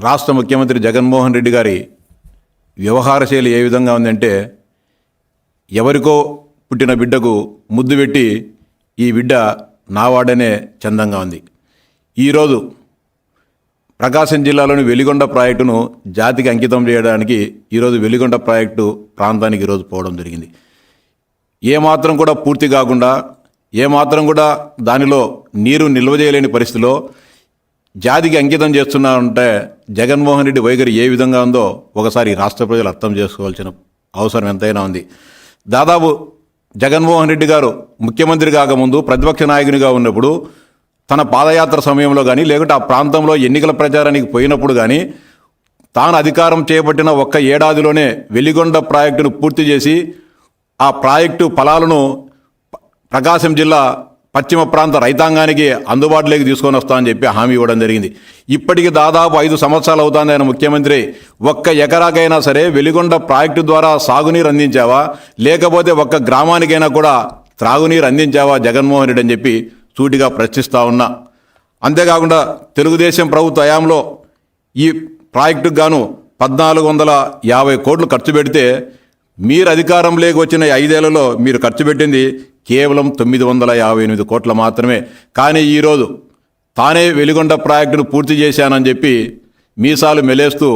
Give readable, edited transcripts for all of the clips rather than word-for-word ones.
రాష్ట్ర ముఖ్యమంత్రి జగన్మోహన్ రెడ్డి గారి వ్యవహార శైలి ఏ విధంగా ఉందంటే, ఎవరికో పుట్టిన బిడ్డకు ముద్దు పెట్టి ఈ బిడ్డ నావాడనే చందంగా ఉంది. ఈరోజు ప్రకాశం జిల్లాలోని వెలిగొండ ప్రాజెక్టును జాతికి అంకితం చేయడానికి ఈరోజు వెలిగొండ ప్రాజెక్టు ప్రాంతానికి ఈరోజు పోవడం జరిగింది. ఏమాత్రం కూడా పూర్తి కాకుండా, ఏమాత్రం కూడా దానిలో నీరు నిల్వ చేయలేని పరిస్థితిలో జాతికి అంకితం చేస్తున్నారంటే జగన్మోహన్ రెడ్డి వైఖరి ఏ విధంగా ఉందో ఒకసారి రాష్ట్ర ప్రజలు అర్థం చేసుకోవాల్సిన అవసరం ఎంతైనా ఉంది. దాదాపు జగన్మోహన్ రెడ్డి గారు ముఖ్యమంత్రి కాకముందు ప్రతిపక్ష నాయకునిగా ఉన్నప్పుడు తన పాదయాత్ర సమయంలో కానీ, లేకుంటే ఆ ప్రాంతంలో ఎన్నికల ప్రచారానికి పోయినప్పుడు కానీ, తాను అధికారం చేపట్టిన ఒక్క ఏడాదిలోనే వెలిగొండ ప్రాజెక్టును పూర్తి చేసి ఆ ప్రాజెక్టు ఫలాలను ప్రకాశం జిల్లా పశ్చిమ ప్రాంత రైతాంగానికి అందుబాటులోకి తీసుకొని వస్తామని చెప్పి హామీ ఇవ్వడం జరిగింది. ఇప్పటికి దాదాపు 5 సంవత్సరాలు అవుతుంది ఆయన ముఖ్యమంత్రి. ఒక్క ఎకరాకైనా సరే వెలిగొండ ప్రాజెక్టు ద్వారా సాగునీరు అందించావా, లేకపోతే ఒక్క గ్రామానికైనా కూడా త్రాగునీరు అందించావా జగన్మోహన్ రెడ్డి అని చెప్పి సూటిగా ప్రశ్నిస్తూ ఉన్నా. అంతేకాకుండా తెలుగుదేశం ప్రభుత్వ హయాంలో ఈ ప్రాజెక్టుకు గాను 1450 కోట్లు ఖర్చు పెడితే, మీరు అధికారంలోకి వచ్చిన 5 ఏళ్లలో మీరు ఖర్చు పెట్టింది కేవలం 958 కోట్ల మాత్రమే. కానీ ఈరోజు తానే వెలిగొండ ప్రాజెక్టును పూర్తి చేశానని చెప్పి మీసాలు మెలేస్తూ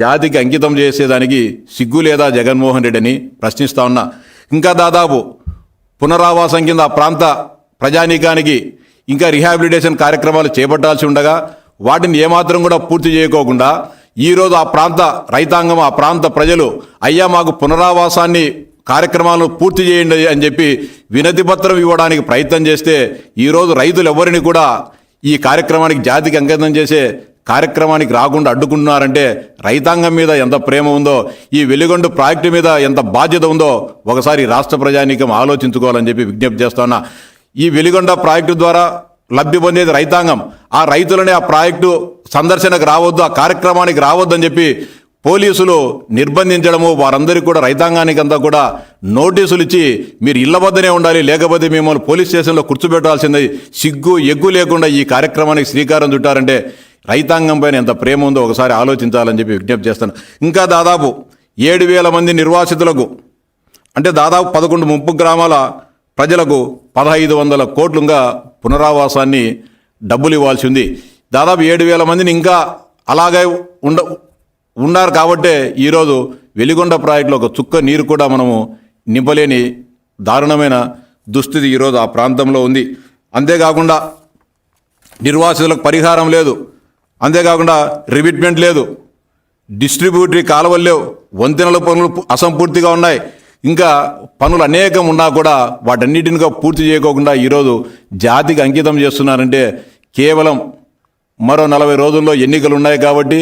జాతికి అంకితం చేసేదానికి సిగ్గు లేదా జగన్మోహన్ రెడ్డి అని ప్రశ్నిస్తూ ఉన్నా. ఇంకా దాదాపు పునరావాసం కింద ఆ ప్రాంత ప్రజానీకానికి ఇంకా రిహాబిలిటేషన్ కార్యక్రమాలు చేపట్టాల్సి ఉండగా వాటిని ఏమాత్రం కూడా పూర్తి చేయకోకుండా ఈరోజు ఆ ప్రాంత రైతాంగం, ఆ ప్రాంత ప్రజలు అయ్యా మాకు పునరావాసాన్ని కార్యక్రమాలను పూర్తి చేయండి అని చెప్పి వినతి పత్రం ఇవ్వడానికి ప్రయత్నం చేస్తే, ఈరోజు రైతులు ఎవరిని కూడా ఈ కార్యక్రమానికి జాతికి అంకితం చేసే కార్యక్రమానికి రాకుండా అడ్డుకుంటున్నారంటే రైతాంగం మీద ఎంత ప్రేమ ఉందో, ఈ వెలిగొండ ప్రాజెక్టు మీద ఎంత బాధ్యత ఉందో ఒకసారి రాష్ట్ర ప్రజానీకం ఆలోచించుకోవాలని చెప్పి విజ్ఞప్తి చేస్తున్నా. ఈ వెలిగొండ ప్రాజెక్టు ద్వారా లబ్ధి పొందేది రైతాంగం. ఆ రైతులని ఆ ప్రాజెక్టు సందర్శనకు రావద్దు, ఆ కార్యక్రమానికి రావద్దు అని చెప్పి పోలీసులు నిర్బంధించడము, వారందరికీ కూడా రైతాంగానికి అంతా కూడా నోటీసులు ఇచ్చి మీరు ఇళ్ల వద్దనే ఉండాలి, లేకపోతే మిమ్మల్ని పోలీస్ స్టేషన్లో కూర్చోబెట్టాల్సింది, సిగ్గు ఎగ్గు లేకుండా ఈ కార్యక్రమానికి శ్రీకారం చుట్టారంటే రైతాంగం పైన ఎంత ప్రేమ ఉందో ఒకసారి ఆలోచించాలని చెప్పి విజ్ఞప్తి చేస్తాను. ఇంకా దాదాపు 7,000 మంది నిర్వాసితులకు, అంటే దాదాపు 11 ముంపు గ్రామాల ప్రజలకు 1,500 కోట్లుగా పునరావాసాన్ని డబ్బులు ఇవ్వాల్సి ఉంది. దాదాపు 7,000 మందిని ఇంకా అలాగే ఉన్నారు కాబట్టే ఈరోజు వెలిగొండ ప్రాజెక్టులో ఒక చుక్క నీరు కూడా మనము నింపలేని దారుణమైన దుస్థితి ఈరోజు ఆ ప్రాంతంలో ఉంది. అంతేకాకుండా నిర్వాసితులకు పరిహారం లేదు, అంతేకాకుండా రిమిట్మెంట్ లేదు, డిస్ట్రిబ్యూటరీ కాలువలు లేవు, వంతెనల పనులు అసంపూర్తిగా ఉన్నాయి, ఇంకా పనులు అనేకం ఉన్నా కూడా వాటన్నిటిని పూర్తి చేయకోకుండా ఈరోజు జాతికి అంకితం చేస్తున్నారంటే కేవలం మరో 40 రోజుల్లో ఎన్నికలు ఉన్నాయి కాబట్టి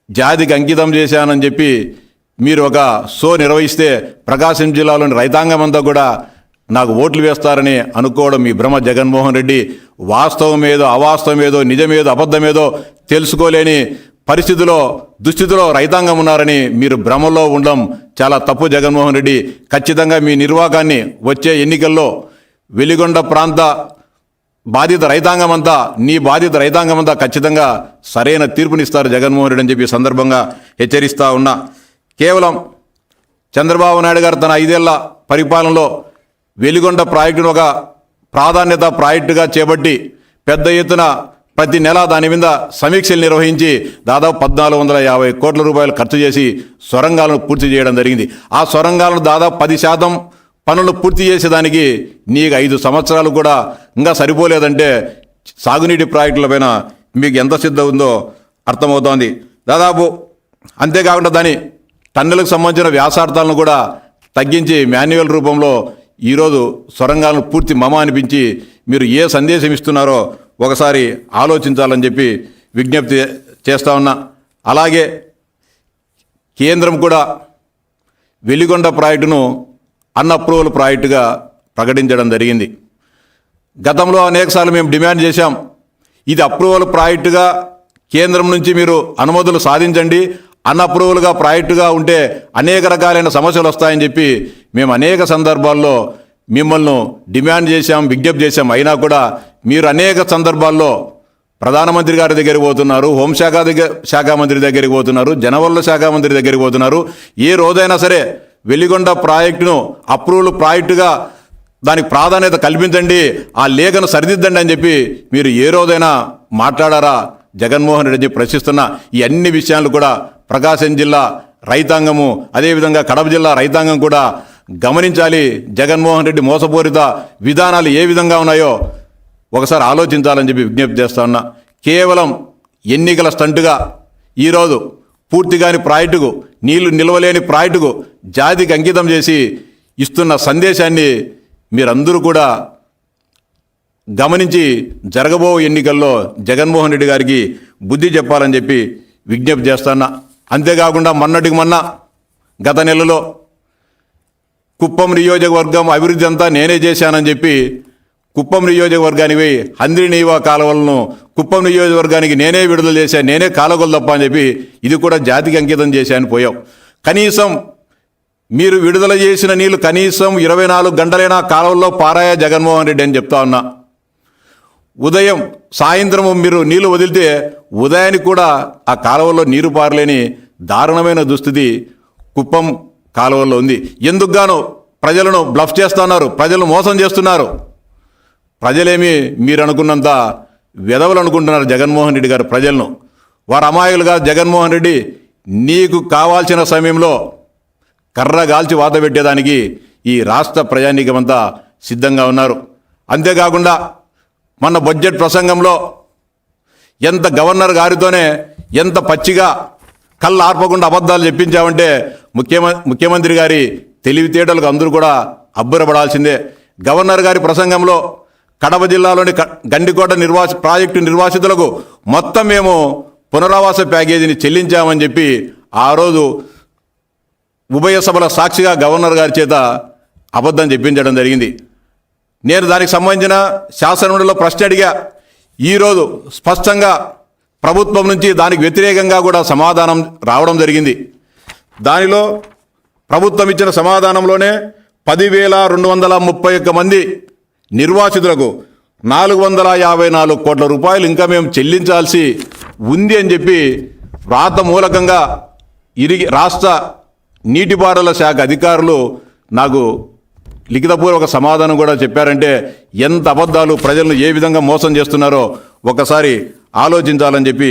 జాతికి అంకితం చేశానని చెప్పి మీరు ఒక షో నిర్వహిస్తే ప్రకాశం జిల్లాలోని రైతాంగం అంతా కూడా నాకు ఓట్లు వేస్తారని అనుకోవడం మీ భ్రమ జగన్మోహన్ రెడ్డి. వాస్తవం ఏదో, అవాస్తవం ఏదో, నిజమేదో, అబద్ధమేదో తెలుసుకోలేని దుస్థితిలో రైతాంగం ఉన్నారని మీరు భ్రమలో ఉండడం చాలా తప్పు జగన్మోహన్ రెడ్డి. ఖచ్చితంగా మీ నిర్వాకాన్ని వచ్చే ఎన్నికల్లో వెలిగొండ ప్రాంత బాధిత రైతాంగమంతా, నీ బాధిత రైతాంగమంతా ఖచ్చితంగా సరైన తీర్పునిస్తారు జగన్మోహన్ రెడ్డి అని చెప్పి సందర్భంగా హెచ్చరిస్తూ ఉన్నా. కేవలం చంద్రబాబు నాయుడు గారు తన 5 ఏళ్ల పరిపాలనలో వెలిగొండ ప్రాజెక్టును ఒక ప్రాధాన్యత ప్రాజెక్టుగా చేపట్టి పెద్ద ఎత్తున ప్రతి నెల దాని మీద సమీక్షలు నిర్వహించి దాదాపు 1,450 కోట్ల రూపాయలు ఖర్చు చేసి సొరంగాలను పూర్తి చేయడం జరిగింది. ఆ సొరంగాలను దాదాపు 10% పనులు పూర్తి చేసేదానికి నీకు 5 సంవత్సరాలు కూడా ఇంకా సరిపోలేదంటే సాగునీటి ప్రాజెక్టులపైన మీకు ఎంత సిద్ధం ఉందో అర్థమవుతోంది. దాదాపు అంతేకాకుండా దాని టన్నులకు సంబంధించిన వ్యాసార్థాలను కూడా తగ్గించి మాన్యువల్ రూపంలో ఈరోజు సొరంగాలను పూర్తి మమ అనిపించి మీరు ఏ సందేశం ఇస్తున్నారో ఒకసారి ఆలోచించాలని చెప్పి విజ్ఞప్తి చేస్తూ ఉన్నా. అలాగే కేంద్రం కూడా వెలిగొండ ప్రాజెక్టును అన్అప్రూవల్ ప్రాజెక్టుగా ప్రకటించడం జరిగింది. గతంలో అనేకసార్లు మేము డిమాండ్ చేశాం, ఇది అప్రూవల్ ప్రాజెక్టుగా కేంద్రం నుంచి మీరు అనుమతులు సాధించండి, అన్అప్రూవల్గా ప్రాజెక్టుగా ఉంటే అనేక రకాలైన సమస్యలు వస్తాయని చెప్పి మేము అనేక సందర్భాల్లో మిమ్మల్ని డిమాండ్ చేశాం, విజ్ఞప్తి చేశాం. అయినా కూడా మీరు అనేక సందర్భాల్లో ప్రధానమంత్రి గారి దగ్గరికి పోతున్నారు, హోంశాఖ శాఖ మంత్రి దగ్గరికి పోతున్నారు, జనవనరుల శాఖ మంత్రి దగ్గరికి పోతున్నారు. ఏ రోజైనా సరే వెలిగొండ ప్రాజెక్టును అప్రూవల్ ప్రాజెక్టుగా దానికి ప్రాధాన్యత కల్పించండి, ఆ లేఖను సరిదిద్దండి అని చెప్పి మీరు ఏ రోజైనా మాట్లాడారా జగన్మోహన్ రెడ్డి ప్రశ్నిస్తున్న ఈ అన్ని విషయాలు కూడా ప్రకాశం జిల్లా రైతాంగము, అదేవిధంగా కడప జిల్లా రైతాంగం కూడా గమనించాలి. జగన్మోహన్ రెడ్డి మోసపూరిత విధానాలు ఏ విధంగా ఉన్నాయో ఒకసారి ఆలోచించాలని చెప్పి విజ్ఞప్తి చేస్తా ఉన్నా. కేవలం ఎన్నికల స్టంటుగా ఈరోజు పూర్తిగాని ప్రాజెక్టుకు, నీళ్లు నిలవలేని ప్రాజెక్టుకు జాతికి అంకితం చేసి ఇస్తున్న సందేశాన్ని మీరందరూ కూడా గమనించి జరగబో ఎన్నికల్లో జగన్మోహన్ రెడ్డి గారికి బుద్ధి చెప్పాలని చెప్పి విజ్ఞప్తి చేస్తున్నా. అంతేకాకుండా మొన్నటికి మొన్న గత నెలలో కుప్పం నియోజకవర్గం అభివృద్ధి అంతా నేనే చేశానని చెప్పి కుప్పం నియోజకవర్గానికి హంద్రినీవా కాలువలను కుప్పం నియోజకవర్గానికి నేనే విడుదల చేశాను, నేనే కాలగొలు తప్ప అని చెప్పి ఇది కూడా జాతికి అంకితం చేశాను పోయాం. కనీసం మీరు విడుదల చేసిన నీళ్లు కనీసం 24 గంటలైనా కాలువల్లో పారాయా జగన్మోహన్ రెడ్డి అని చెప్తా ఉన్నా. ఉదయం సాయంత్రం మీరు నీళ్లు వదిలితే ఉదయానికి కూడా ఆ కాలువల్లో నీరు పారలేని దారుణమైన దుస్థితి కుప్పం కాలువల్లో ఉంది. ఎందుకు గాను ప్రజలను బ్లఫ్ చేస్తున్నారు, ప్రజలను మోసం చేస్తున్నారు. ప్రజలేమి మీరు అనుకున్నంత వెధవలు అనుకుంటున్నారు జగన్మోహన్ రెడ్డి గారు ప్రజలను. వారు అమాయకులుగా జగన్మోహన్ రెడ్డి నీకు కావాల్సిన సమయంలో కర్రగాల్చి వాత పెట్టేదానికి ఈ రాష్ట్ర ప్రజానీకమంతా సిద్ధంగా ఉన్నారు. అంతేకాకుండా మన బడ్జెట్ ప్రసంగంలో ఎంత గవర్నర్ గారితోనే ఎంత పచ్చిగా కళ్ళు ఆర్పకుండా అబద్ధాలు చెప్పించామంటే ముఖ్యమంత్రి గారి తెలివితేటలకు అందరూ కూడా అబ్బురపడాల్సిందే. గవర్నర్ గారి ప్రసంగంలో కడప జిల్లాలోని గండికోట ప్రాజెక్టు నిర్వాసితులకు మొత్తం మేము పునరావాస ప్యాకేజీని చెల్లించామని చెప్పి ఆ రోజు ఉభయ సభల సాక్షిగా గవర్నర్ గారి చేత అబద్ధం చెప్పించడం జరిగింది. నేను దానికి సంబంధించిన శాసనమండలిలో ప్రశ్న అడిగా. ఈరోజు స్పష్టంగా ప్రభుత్వం నుంచి దానికి వ్యతిరేకంగా కూడా సమాధానం రావడం జరిగింది. దానిలో ప్రభుత్వం ఇచ్చిన సమాధానంలోనే 10,231 మంది నిర్వాసితులకు 454 కోట్ల రూపాయలు ఇంకా మేము చెల్లించాల్సి ఉంది అని చెప్పి వ్రాత మూలకంగా రాష్ట్ర నీటిపారుదల శాఖ అధికారులు నాకు లిఖితపూర్వక సమాధానం కూడా చెప్పారంటే ఎంత అబద్ధాలు ప్రజలను ఏ విధంగా మోసం చేస్తున్నారో ఒకసారి ఆలోచించాలని చెప్పి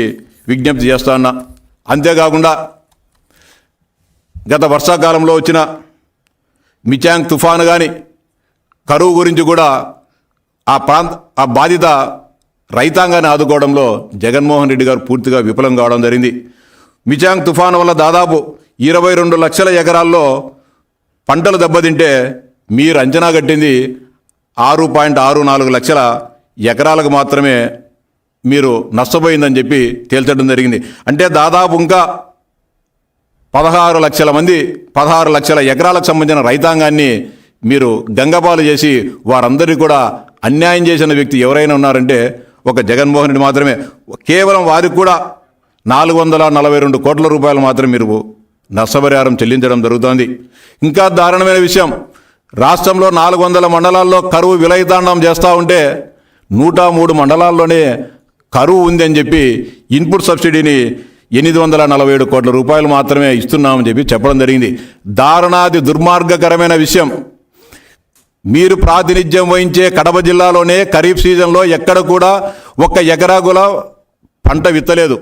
విజ్ఞప్తి చేస్తా ఉన్నా. అంతేకాకుండా గత వర్షాకాలంలో వచ్చిన మిచాంగ్ తుఫాను కానీ కరువు గురించి కూడా ఆ బాధిత రైతాంగాన్ని ఆదుకోవడంలో జగన్మోహన్ రెడ్డి గారు పూర్తిగా విఫలం కావడం జరిగింది. మిచాంగ్ తుఫాను వల్ల దాదాపు 22 లక్షల ఎకరాల్లో పంటలు దెబ్బతింటే మీరు అంచనా కట్టింది 6.64 లక్షల ఎకరాలకు మాత్రమే మీరు నష్టపోయిందని చెప్పి తేల్చడం జరిగింది. అంటే దాదాపు ఇంకా 16 లక్షల ఎకరాలకు సంబంధించిన రైతాంగాన్ని మీరు గంగపాలు చేసి వారందరికీ కూడా అన్యాయం చేసిన వ్యక్తి ఎవరైనా ఉన్నారంటే ఒక జగన్మోహన్ రెడ్డి మాత్రమే. కేవలం వారికి కూడా 442 కోట్ల రూపాయలు మాత్రం మీరు నష్టపరిహారం చెల్లించడం జరుగుతోంది. ఇంకా దారుణమైన విషయం, రాష్ట్రంలో 400 మండలాల్లో కరువు విలయతాండం చేస్తూ ఉంటే 103 మండలాల్లోనే కరువు ఉంది అని చెప్పి ఇన్పుట్ సబ్సిడీని 847 కోట్ల రూపాయలు మాత్రమే ఇస్తున్నామని చెప్పి చెప్పడం జరిగింది. దారుణాది దుర్మార్గకరమైన విషయం. మీరు ప్రాతినిధ్యం వహించే కడప జిల్లాలోనే ఖరీఫ్ సీజన్లో ఎక్కడ కూడా 1 ఎకరా కూడా పంట విత్తలేదు.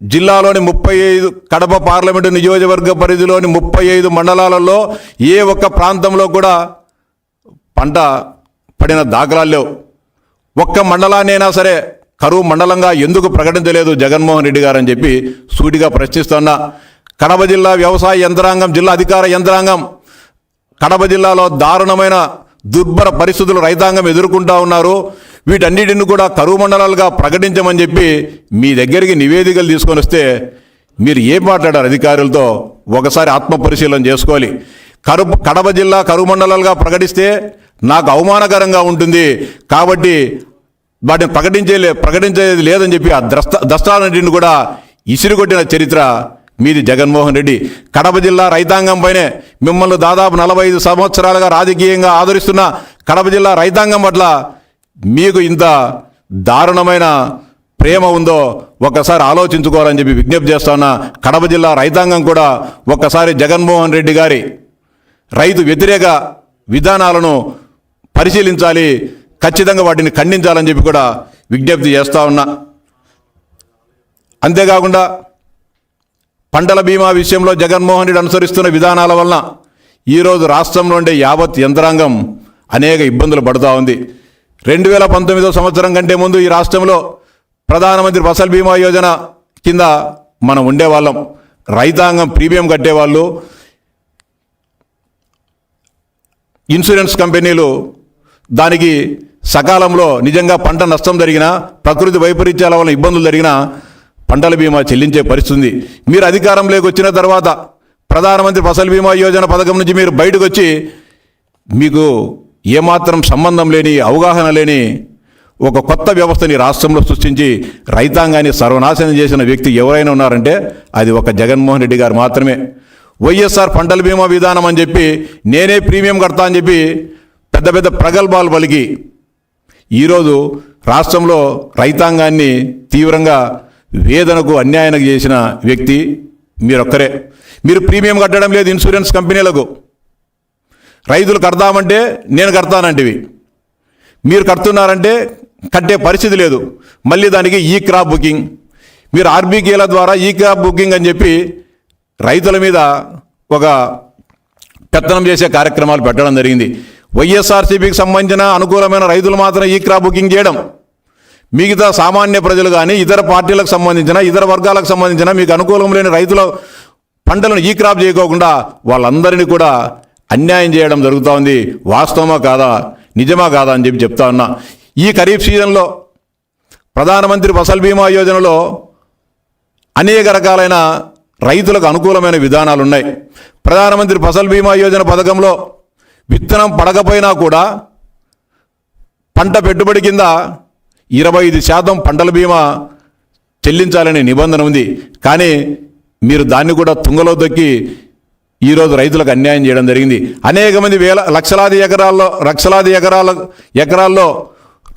జిల్లాలోని 35 కడప పార్లమెంటు నియోజకవర్గ పరిధిలోని 35 మండలాలలో ఏ ఒక్క ప్రాంతంలో కూడా పంట పడిన దాఖలాలు లేవు. ఒక్క మండలాన్నైనా సరే కరువు మండలంగా ఎందుకు ప్రకటించలేదు జగన్మోహన్ రెడ్డి గారు అని చెప్పి సూటిగా ప్రశ్నిస్తున్నా. కడప జిల్లా వ్యవసాయ యంత్రాంగం, జిల్లా అధికార యంత్రాంగం కడప జిల్లాలో దారుణమైన దుర్భర పరిస్థితులు రైతాంగం ఎదుర్కొంటూ ఉన్నారు. వీటన్నిటిని కూడా కరువు మండలాలుగా ప్రకటించమని చెప్పి మీ దగ్గరికి నివేదికలు తీసుకొని వస్తే మీరు ఏం మాట్లాడారు అధికారులతో ఒకసారి ఆత్మపరిశీలన చేసుకోవాలి. కడప జిల్లా కరువు మండలాలుగా ప్రకటిస్తే నాకు అవమానకరంగా ఉంటుంది కాబట్టి వాటిని ప్రకటించేది లేదని చెప్పి ఆ దస్తాలన్నింటిని కూడా ఇసిరిగొట్టిన చరిత్ర మీది జగన్మోహన్ రెడ్డి. కడప జిల్లా రైతాంగం పైనే మిమ్మల్ని దాదాపు 45 సంవత్సరాలుగా రాజకీయంగా ఆదరిస్తున్న కడప జిల్లా రైతాంగం పట్ల మీకు ఇంత దారుణమైన ప్రేమ ఉందో ఒక్కసారి ఆలోచించుకోవాలని చెప్పి విజ్ఞప్తి చేస్తా ఉన్నా. కడప జిల్లా రైతాంగం కూడా ఒక్కసారి జగన్మోహన్ రెడ్డి గారి రైతు వ్యతిరేక విధానాలను పరిశీలించాలి, ఖచ్చితంగా వాటిని ఖండించాలని చెప్పి కూడా విజ్ఞప్తి చేస్తూ ఉన్నా. అంతేకాకుండా పంటల బీమా విషయంలో జగన్మోహన్ రెడ్డి అనుసరిస్తున్న విధానాల వలన ఈరోజు రాష్ట్రంలో ఉండే యావత్ యంత్రాంగం అనేక ఇబ్బందులు పడుతూ ఉంది. 2019 సంవత్సరం కంటే ముందు ఈ రాష్ట్రంలో ప్రధానమంత్రి ఫసల్ బీమా యోజన కింద మనం ఉండేవాళ్ళం. రైతాంగం ప్రీమియం కట్టేవాళ్ళు, ఇన్సూరెన్స్ కంపెనీలు దానికి సకాలంలో నిజంగా పంట నష్టం జరిగినా, ప్రకృతి వైపరీత్యాల వల్ల ఇబ్బందులు జరిగినా పంటల బీమా చెల్లించే పరిస్థితి. మీరు అధికారంలోకి వచ్చిన తర్వాత ప్రధానమంత్రి ఫసల్ బీమా యోజన పథకం నుంచి మీరు బయటకు వచ్చి మీకు ఏమాత్రం సంబంధం లేని, అవగాహన లేని ఒక కొత్త వ్యవస్థని రాష్ట్రంలో సృష్టించి రైతాంగాన్ని సర్వనాశనం చేసిన వ్యక్తి ఎవరైనా ఉన్నారంటే అది ఒక జగన్మోహన్ రెడ్డి గారు మాత్రమే. వైఎస్ఆర్ పంటల బీమా విధానం అని చెప్పి నేనే ప్రీమియం కడతా అని చెప్పి పెద్ద పెద్ద ప్రగల్భాలు పలికి ఈరోజు రాష్ట్రంలో రైతాంగాన్ని తీవ్రంగా వేదనకు, అన్యాయానికి చేసిన వ్యక్తి మీరొక్కరే. మీరు ప్రీమియం కట్టడం లేదు ఇన్సూరెన్స్ కంపెనీలకు. రైతులు కడతామంటే నేను కడతానంటివి, మీరు కడుతున్నారంటే కట్టే పరిస్థితి లేదు. మళ్ళీ దానికి ఈ క్రాప్ బుకింగ్, మీరు ఆర్బీకేల ద్వారా ఈ క్రాప్ బుకింగ్ అని చెప్పి రైతుల మీద ఒక పెత్తనం చేసే కార్యక్రమాలు పెట్టడం జరిగింది. వైఎస్ఆర్సీపీకి సంబంధించిన అనుకూలమైన రైతులు మాత్రం ఈ క్రాప్ బుకింగ్ చేయడం, మిగతా సామాన్య ప్రజలు కానీ ఇతర పార్టీలకు సంబంధించిన, ఇతర వర్గాలకు సంబంధించిన మీకు అనుకూలం లేని రైతుల పంటలను ఈ క్రాప్ చేయకోకుండా వాళ్ళందరినీ కూడా అన్యాయం చేయడం జరుగుతూ ఉంది. వాస్తవమా కాదా, నిజమా కాదా అని చెప్పి చెప్తా ఉన్నా. ఈ ఖరీఫ్ సీజన్లో ప్రధానమంత్రి ఫసల్ బీమా యోజనలో అనేక రకాలైన రైతులకు అనుకూలమైన విధానాలు ఉన్నాయి. ప్రధానమంత్రి ఫసల్ బీమా యోజన పథకంలో విత్తనం పడకపోయినా కూడా పంట పెట్టుబడి కింద 25% పంటల బీమా చెల్లించాలనే నిబంధన ఉంది. కానీ మీరు దాన్ని కూడా తుంగలో దొక్కి ఈరోజు రైతులకు అన్యాయం చేయడం జరిగింది. అనేక మంది లక్షలాది ఎకరాల్లో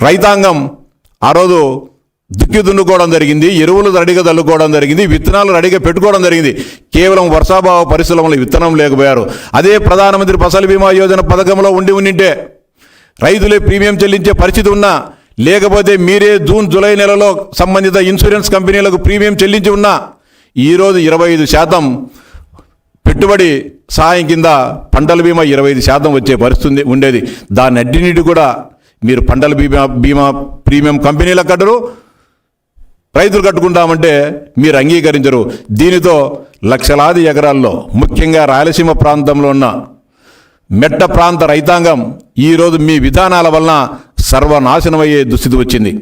రైతాంగం ఆ రోజు దుక్కి దున్నుకోవడం జరిగింది, ఎరువులు రెడీగా చల్లుకోవడం జరిగింది, విత్తనాలు రెడీగా పెట్టుకోవడం జరిగింది. కేవలం వర్షాభావ పరిస్థితుల విత్తనం లేకపోయారు. అదే ప్రధానమంత్రి ఫసల్ బీమా యోజన పథకంలో ఉండింటే రైతులే ప్రీమియం చెల్లించే పరిస్థితి ఉన్నా, లేకపోతే మీరే జూన్ జూలై నెలలో సంబంధిత ఇన్సూరెన్స్ కంపెనీలకు ప్రీమియం చెల్లించి ఉన్నా ఈరోజు 25% పెట్టుబడి సహాయం కింద పంటల బీమా 25% వచ్చే పరిస్థితి ఉండేది. దాన్ని అన్నింటినీ కూడా మీరు పంటల బీమా ప్రీమియం కంపెనీలకు కట్టరు, రైతులు కట్టుకుంటామంటే మీరు అంగీకరించరు. దీనితో లక్షలాది ఎకరాల్లో ముఖ్యంగా రాయలసీమ ప్రాంతంలో ఉన్న మెట్ట ప్రాంత రైతాంగం ఈరోజు మీ విధానాల వలన సర్వనాశనమయ్యే దుస్థితి వచ్చింది.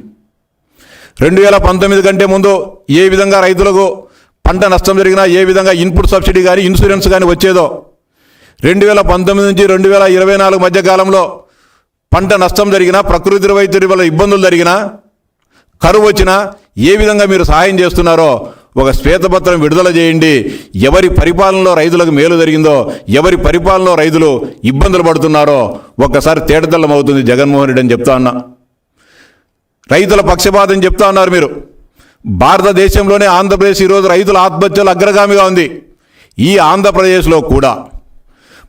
2019 కంటే ముందు ఏ విధంగా రైతులకు పంట నష్టం జరిగినా, ఏ విధంగా ఇన్పుట్ సబ్సిడీ కానీ ఇన్సూరెన్స్ కానీ వచ్చేదో 2019 నుంచి 2024 మధ్య కాలంలో పంట నష్టం జరిగినా, ప్రకృతి వైద్యుడి వల్ల ఇబ్బందులు జరిగినా, కరువు వచ్చినా ఏ విధంగా మీరు సహాయం చేస్తున్నారో ఒక శ్వేతపత్రం విడుదల చేయండి. ఎవరి పరిపాలనలో రైతులకు మేలు జరిగిందో, ఎవరి పరిపాలనలో రైతులు ఇబ్బందులు పడుతున్నారో ఒక్కసారి తేటతెల్లం అవుతుంది జగన్మోహన్ రెడ్డి అని చెప్తా ఉన్నా. రైతుల పక్షపాతం చెప్తా ఉన్నారు మీరు. భారతదేశంలోనే ఆంధ్రప్రదేశ్ ఈరోజు రైతుల ఆత్మహత్యలు అగ్రగామిగా ఉంది. ఈ ఆంధ్రప్రదేశ్లో కూడా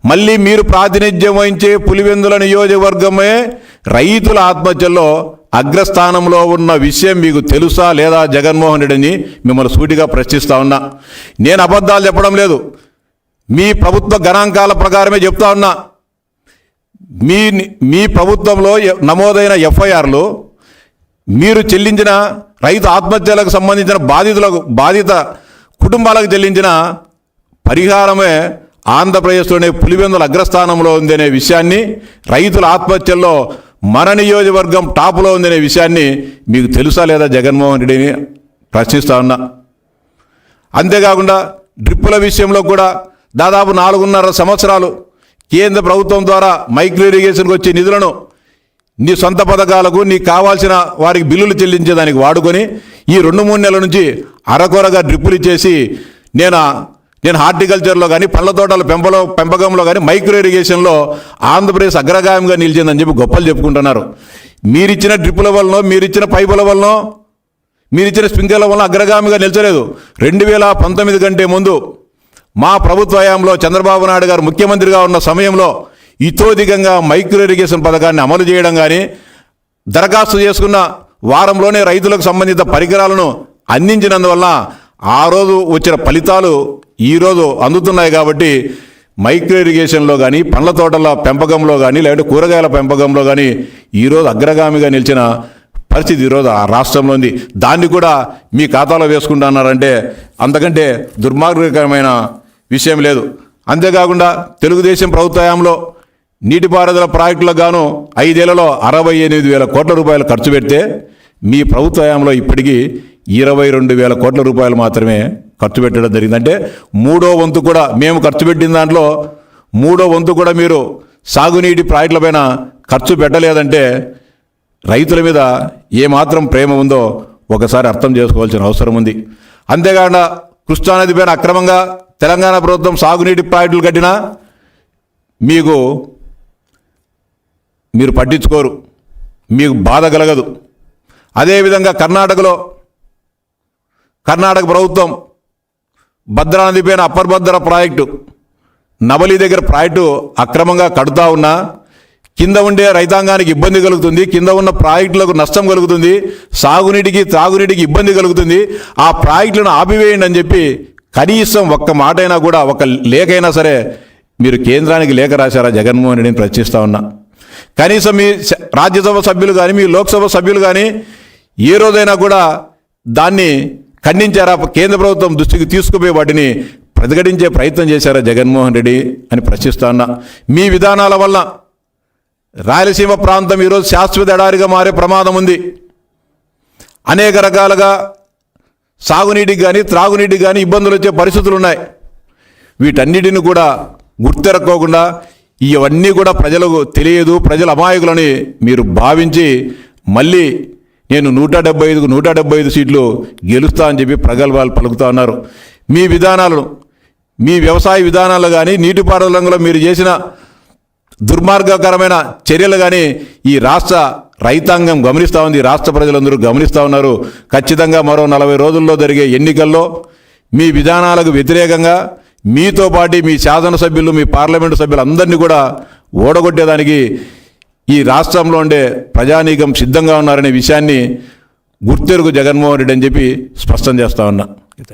మళ్ళీ మీరు ప్రాతినిధ్యం వహించే పులివెందుల నియోజకవర్గమే రైతుల ఆత్మహత్యల్లో అగ్రస్థానంలో ఉన్న విషయం మీకు తెలుసా లేదా జగన్మోహన్ రెడ్డిని మిమ్మల్ని సూటిగా ప్రశ్నిస్తా ఉన్నా. నేను అబద్ధాలు చెప్పడం లేదు, మీ ప్రభుత్వ గణాంకాల ప్రకారమే చెప్తా ఉన్నా. మీ ప్రభుత్వంలో నమోదైన ఎఫ్ఐఆర్లు, మీరు చెల్లించిన రైతు ఆత్మహత్యలకు సంబంధించిన బాధిత కుటుంబాలకు చెల్లించిన పరిహారమే ఆంధ్రప్రదేశ్లోనే పులివెందుల అగ్రస్థానంలో ఉందనే విషయాన్ని, రైతుల ఆత్మహత్యల్లో మన నియోజకవర్గం టాపులో ఉందనే విషయాన్ని మీకు తెలుసా లేదా జగన్మోహన్ రెడ్డిని ప్రశ్నిస్తా ఉన్నా. అంతేకాకుండా డ్రిప్పుల విషయంలో కూడా దాదాపు 4.5 సంవత్సరాలు కేంద్ర ప్రభుత్వం ద్వారా మైక్రో ఇరిగేషన్కి వచ్చే నిధులను నీ సొంత పథకాలకు నీకు కావాల్సిన వారికి బిల్లులు చెల్లించేదానికి వాడుకొని ఈ 2-3 నెలల నుంచి అరకొరగా డ్రిప్పులు ఇచ్చేసి నేను హార్టికల్చర్లో కానీ పళ్ళ తోటల పెంపకంలో కానీ మైక్రో ఇరిగేషన్లో ఆంధ్రప్రదేశ్ అగ్రగామిగా నిలిచిందని చెప్పి గొప్పలు చెప్పుకుంటున్నారు. మీరిచ్చిన డ్రిప్పుల వలన, మీరిచ్చిన పైపుల వలన మీరు ఇచ్చిన స్ప్రింక్లర్ల వల్ల అగ్రగామిగా నిలిచలేదు. 2019 కంటే ముందు మా ప్రభుత్వ హయాంలో చంద్రబాబు నాయుడు గారు ముఖ్యమంత్రిగా ఉన్న సమయంలో ఇతోధికంగా మైక్రో ఇరిగేషన్ పథకాన్ని అమలు చేయడం కానీ, దరఖాస్తు చేసుకున్న వారంలోనే రైతులకు సంబంధిత పరికరాలను అందించినందువల్ల ఆ రోజు వచ్చిన ఫలితాలు ఈరోజు అందుతున్నాయి. కాబట్టి మైక్రో ఇరిగేషన్లో కానీ, పండ్ల తోటల పెంపకంలో కానీ, లేదంటే కూరగాయల పెంపకంలో కానీ ఈరోజు అగ్రగామిగా నిలిచిన పరిస్థితి ఈరోజు ఆ రాష్ట్రంలో ఉంది. దాన్ని కూడా మీ ఖాతాలో వేసుకుంటున్నారంటే అంతకంటే దుర్మార్గకరమైన విషయం లేదు. అంతేకాకుండా తెలుగుదేశం ప్రభుత్వ హయాంలో నీటిపారుదల ప్రాజెక్టులకు గాను 5 ఏళ్లలో 68,000 కోట్ల రూపాయలు ఖర్చు పెడితే మీ ప్రభుత్వ హయాంలో ఇప్పటికీ 22,000 కోట్ల రూపాయలు మాత్రమే ఖర్చు పెట్టడం జరిగింది. అంటే 3వ వంతు కూడా మేము ఖర్చు పెట్టిన దాంట్లో 3వ వంతు కూడా మీరు సాగునీటి ప్రాజెక్టులపైన ఖర్చు పెట్టలేదంటే రైతుల మీద ఏమాత్రం ప్రేమ ఉందో ఒకసారి అర్థం చేసుకోవాల్సిన అవసరం ఉంది. అంతేకాకుండా కృష్ణానది పైన అక్రమంగా తెలంగాణ ప్రభుత్వం సాగునీటి ప్రాజెక్టులు కట్టినా మీరు పట్టించుకోరు, మీకు బాధ కలగదు. అదేవిధంగా కర్ణాటక ప్రభుత్వం భద్రా నది పైన అప్పర్ భద్ర ప్రాజెక్టు నవలి దగ్గర ప్రాజెక్టు అక్రమంగా కడుతూ ఉన్నా కింద ఉండే రైతాంగానికి ఇబ్బంది కలుగుతుంది, కింద ఉన్న ప్రాజెక్టులకు నష్టం కలుగుతుంది, సాగునీటికి త్రాగునీటికి ఇబ్బంది కలుగుతుంది, ఆ ప్రాజెక్టులను ఆపివేయండి అని చెప్పి కనీసం ఒక్క మాటైనా కూడా, ఒక లేఖైనా సరే మీరు కేంద్రానికి లేఖ రాశారా జగన్మోహన్ రెడ్డిని ప్రశ్నిస్తూ ఉన్నా. కనీసం మీ రాజ్యసభ సభ్యులు కానీ, మీ లోక్సభ సభ్యులు కానీ ఏ రోజైనా కూడా దాన్ని ఖండించారా? కేంద్ర ప్రభుత్వం దృష్టికి తీసుకుపోయి వాటిని ప్రతిఘటించే ప్రయత్నం చేశారా జగన్మోహన్ రెడ్డి అని ప్రశ్నిస్తా ఉన్నా. మీ విధానాల వల్ల రాయలసీమ ప్రాంతం ఈరోజు శాశ్వత ఎడారిగా మారే ప్రమాదం ఉంది. అనేక రకాలుగా సాగునీటికి కానీ, త్రాగునీటికి కానీ ఇబ్బందులు వచ్చే పరిస్థితులు ఉన్నాయి. వీటన్నిటిని కూడా గుర్తెరక్కోకుండా ఇవన్నీ కూడా ప్రజలకు తెలియదు, ప్రజల అమాయకులని మీరు భావించి మళ్ళీ నేను 175 సీట్లు గెలుస్తా అని చెప్పి ప్రగల్భాలు పలుకుతా ఉన్నారు. మీ విధానాలను, మీ వ్యవసాయ విధానాలు కానీ, నీటిపారుదల రంగంలో మీరు చేసిన దుర్మార్గకరమైన చర్యలు కానీ ఈ రాష్ట్ర రైతాంగం గమనిస్తూ ఉంది, రాష్ట్ర ప్రజలందరూ గమనిస్తూ ఉన్నారు. ఖచ్చితంగా మరో 40 రోజుల్లో జరిగే ఎన్నికల్లో మీ విధానాలకు వ్యతిరేకంగా మీతో పాటు మీ శాసనసభ్యులు, మీ పార్లమెంటు సభ్యులు అందరినీ కూడా ఓడగొట్టేదానికి ఈ రాష్ట్రంలో ఉండే ప్రజానీకం సిద్ధంగా ఉన్నారనే విషయాన్ని గుర్తెరుగు జగన్మోహన్ రెడ్డి అని చెప్పి స్పష్టం చేస్తా ఉన్నా.